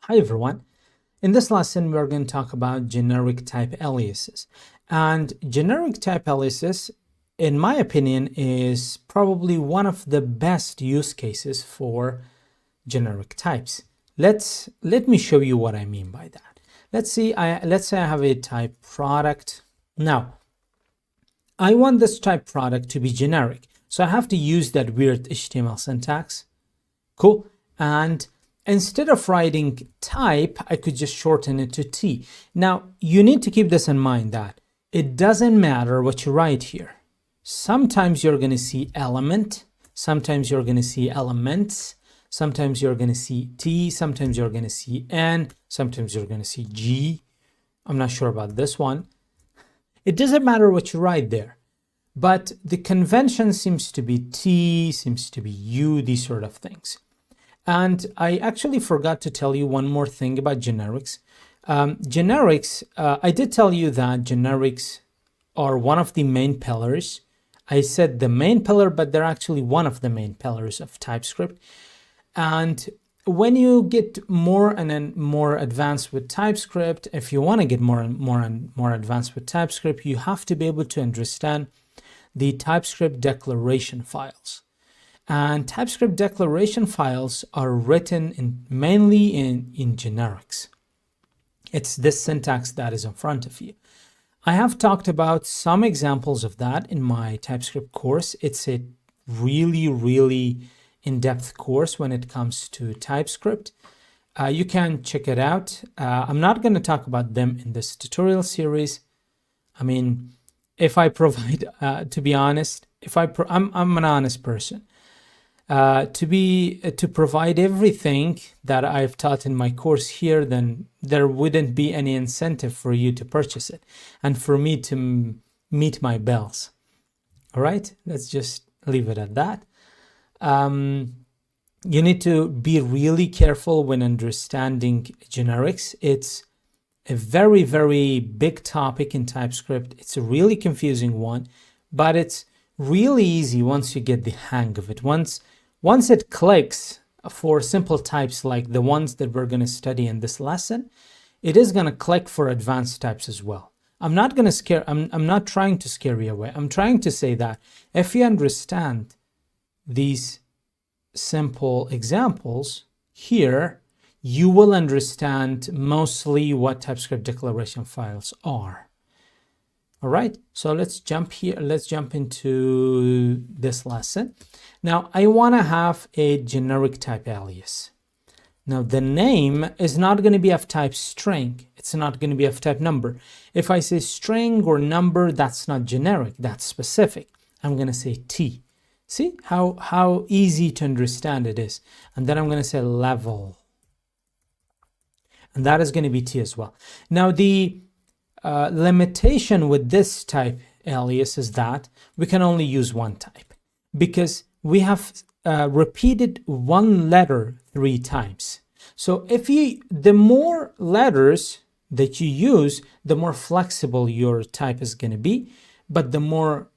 Hi everyone. In this lesson, we're going to talk about generic type aliases. And generic type aliases, in my opinion, is probably one of the best use cases for generic types. Let me show you what I mean by that. Let's say I have a type product. Now, I want this type product to be generic. So I have to use that weird HTML syntax. Cool. And instead of writing type, I could just shorten it to T. Now, you need to keep this in mind that it doesn't matter what you write here. Sometimes you're going to see element, sometimes you're going to see elements, sometimes you're going to see T, sometimes you're going to see N, sometimes you're going to see G. I'm not sure about this one. It doesn't matter what you write there. But the convention seems to be T, seems to be U, these sort of things. And I actually forgot to tell you one more thing about generics. I did tell you that generics are one of the main pillars. I said the main pillar, but they're actually one of the main pillars of TypeScript. And when you get more and more advanced with TypeScript, if you want to get more and more advanced with TypeScript, you have to be able to understand the TypeScript declaration files. And TypeScript declaration files are written mainly in generics. It's this syntax that is in front of you. I have talked about some examples of that in my TypeScript course. It's a really in-depth course when it comes to TypeScript. You can check it out. I'm not going to talk about them in this tutorial series. I mean, if I provide, to be honest, I'm an honest person. To provide everything that I've taught in my course here, then there wouldn't be any incentive for you to purchase it and for me to meet my bills. All right, let's just leave it at that. You need to be really careful when understanding generics. It's a very big topic in TypeScript. It's a really confusing one, but it's really easy once you get the hang of it. Once it clicks for simple types like the ones that we're going to study in this lesson, it is going to click for advanced types as well. I'm not trying to scare you away. I'm trying to say that if you understand these simple examples here, you will understand mostly what TypeScript declaration files are. All right, so let's jump here. Let's jump into this lesson. Now, I want to have a generic type alias. Now, the name is not going to be of type string. It's not going to be of type number. If I say string or number, that's not generic. That's specific. I'm going to say T. See how easy to understand it is. And then I'm going to say level. And that is going to be T as well. Now, the limitation with this type alias is that we can only use one type because we have repeated one letter 3 times. So the more letters that you use, the more flexible your type is going to be, but the more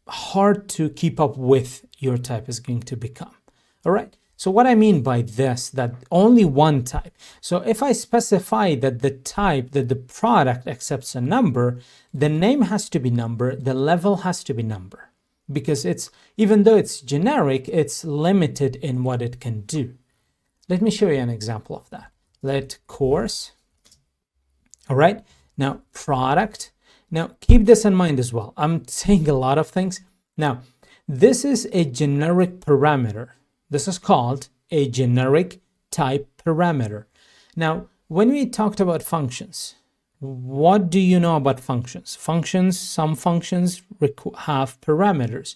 hard to keep up with your type is going to become. All right. So what I mean by this, that only one type. So if I specify that the type, that the product accepts a number, the name has to be number, the level has to be number. Because even though it's generic, it's limited in what it can do. Let me show you an example of that. Let course. All right. Now product. Now keep this in mind as well. I'm saying a lot of things. Now, this is a generic parameter. This is called a generic type parameter. Now, when we talked about functions, what do you know about functions? Some functions have parameters.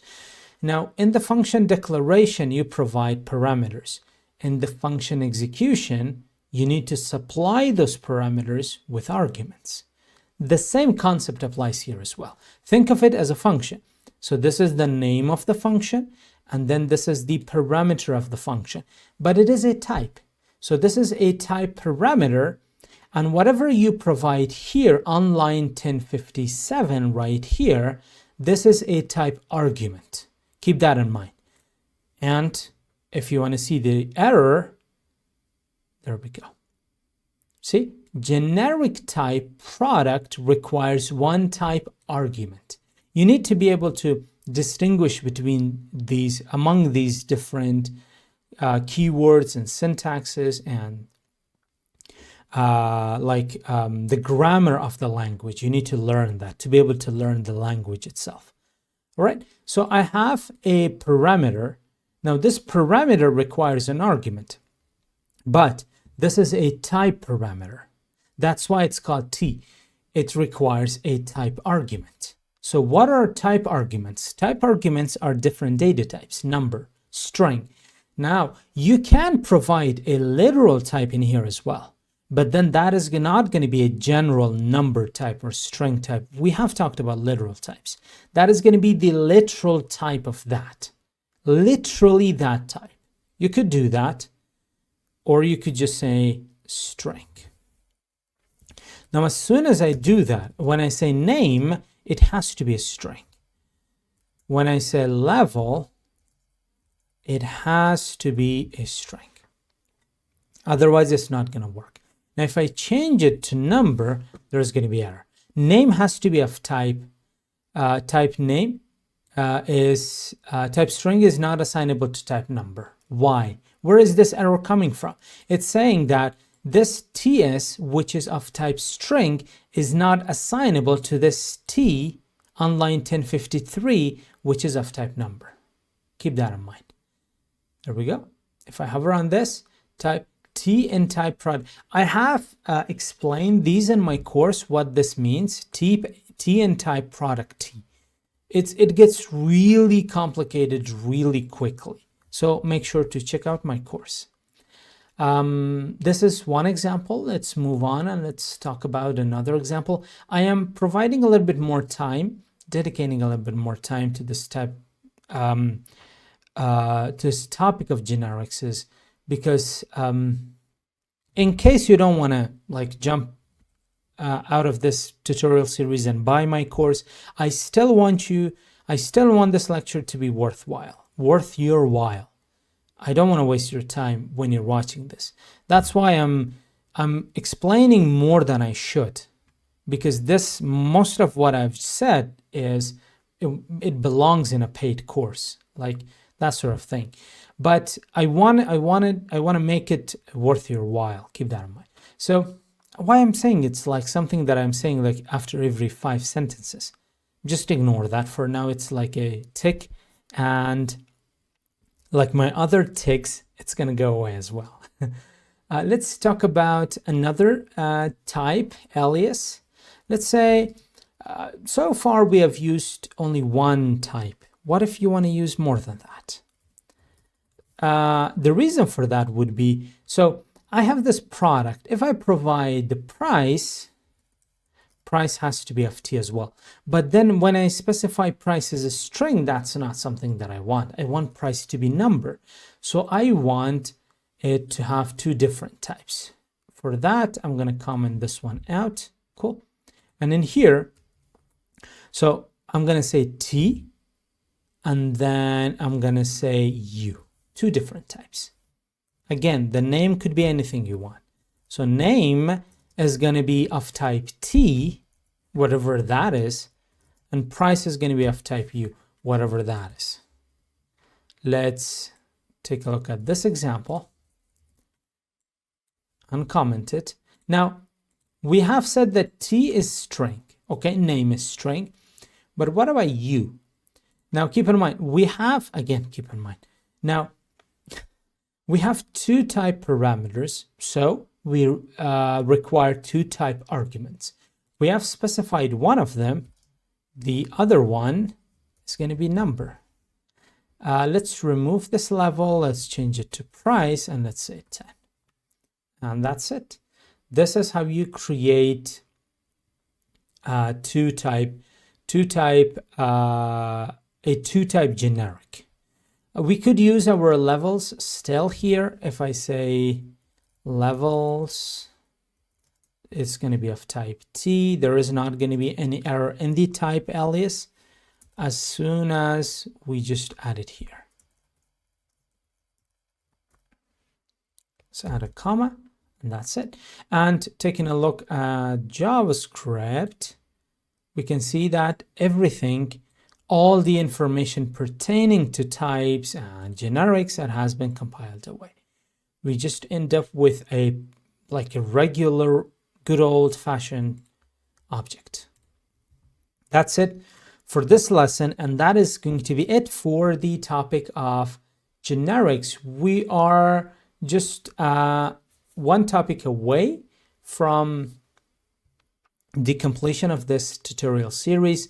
Now, in the function declaration, you provide parameters. In the function execution, you need to supply those parameters with arguments. The same concept applies here as well. Think of it as a function. So this is the name of the function, and then this is the parameter of the function. But it is a type. So this is a type parameter, and whatever you provide here on line 1057 right here, this is a type argument. Keep that in mind. And if you want to see the error, there we go. See, generic type product requires one type argument. You need to be able to distinguish between these, among these different keywords and syntaxes and the grammar of the language. You need to learn that to be able to learn the language itself. All right, so I have a parameter. Now this parameter requires an argument, but this is a type parameter. That's why it's called T. It requires a type argument. So what are type arguments? Type arguments are different data types: number, string. Now you can provide a literal type in here as well, but then that is not going to be a general number type or string type. We have talked about literal types. That is going to be the literal type of that. Literally that type. You could do that, or you could just say string. Now, as soon as I do that, when I say name, it has to be a string. When I say level, it has to be a string. Otherwise, it's not going to work. Now, if I change it to number, there's going to be error. Name has to be of type name. Type string is not assignable to type number. Why? Where is this error coming from? It's saying that this TS, which is of type string, is not assignable to this T on line 1053, which is of type number. Keep that in mind. There we go. If I hover on this, type T in type product. I have explained these in my course, what this means. T in type product T. It gets really complicated really quickly. So make sure to check out my course. This is one example. Let's move on and let's talk about another example. I am providing a little bit more time, dedicating a little bit more time to this type, to this topic of generics, because in case you don't want to like jump out of this tutorial series and buy my course, I still want this lecture to be worthwhile, worth your while. I don't want to waste your time when you're watching this. That's why I'm explaining more than I should, because this, most of what I've said is it belongs in a paid course, like that sort of thing. But I want to make it worth your while. Keep that in mind. So why I'm saying it's like something that I'm saying like after every 5 sentences. Just ignore that for now. It's like a tick, and like my other ticks, it's going to go away as well. Let's talk about another type, alias. Let's say, so far we have used only one type. What if you want to use more than that? The reason for that would be, so I have this product. If I provide the price has to be of T as well. But then when I specify price as a string, that's not something that I want. I want price to be number. So I want it to have 2 different types. For that, I'm going to comment this one out. Cool. And in here, so I'm going to say T, and then I'm going to say U. 2 different types. Again, the name could be anything you want. So name is going to be of type T, whatever that is, and price is going to be of type U, whatever that is. Let's take a look at this example, uncomment it. Now, we have said that T is string, okay, name is string, but what about U? Now, keep in mind, now, we have 2 type parameters, so we require 2 type arguments. We have specified one of them. The other one is going to be number. Let's remove this level. Let's change it to price, and let's say 10. And that's it. This is how you create a 2 type generic. We could use our levels still here. If I say levels, it's going to be of type T. There is not going to be any error in the type alias as soon as we just add it here. Let's add a comma, And that's it. And taking a look at JavaScript, we can see that everything, all the information pertaining to types and generics, that has been compiled away. We just end up with a regular, good old-fashioned object. That's it for this lesson, and that is going to be it for the topic of generics. We are just one topic away from the completion of this tutorial series.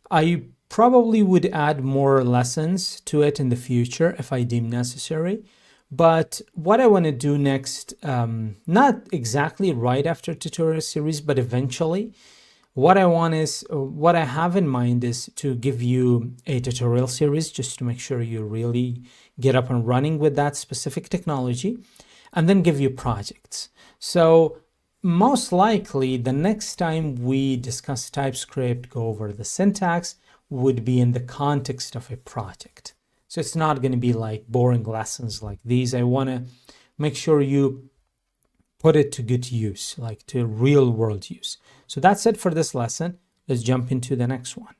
I probably would add more lessons to it in the future if I deem necessary. But what I want to do next, not exactly right after tutorial series, but eventually, what I have in mind is to give you a tutorial series just to make sure you really get up and running with that specific technology, and then give you projects. So most likely the next time we discuss TypeScript, go over the syntax, would be in the context of a project. So it's not going to be like boring lessons like these. I want to make sure you put it to good use, like to real world use. So that's it for this lesson. Let's jump into the next one.